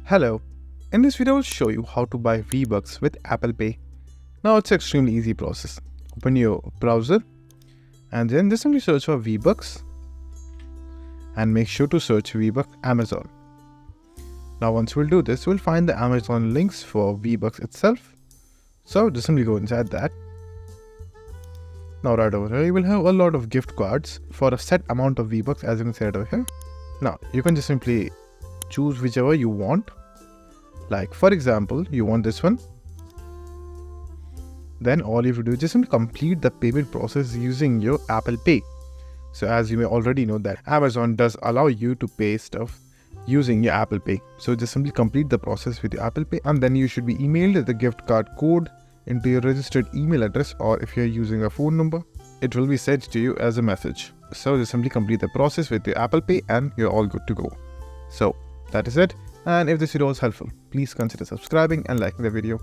Hello, in this video I will show you how to buy Vbucks with Apple Pay. Now it's an extremely easy process. Open your browser and then just simply search for Vbucks and make sure to search Vbucks Amazon. Now once we'll do this, we'll find the Amazon links for Vbucks itself. So just simply go inside that. Now right over here you will have a lot of gift cards for a set amount of Vbucks, as you can see right over here. Now you can just simply choose whichever you want. Like for example, you want this one. Then all you have to do is just simply complete the payment process using your Apple Pay. So as you may already know that Amazon does allow you to pay stuff using your Apple Pay. So just simply complete the process with your Apple Pay and then you should be emailed the gift card code into your registered email address, or if you're using a phone number, it will be sent to you as a message. So just simply complete the process with your Apple Pay and you're all good to go. So that is it. And if this video was helpful, please consider subscribing and liking the video.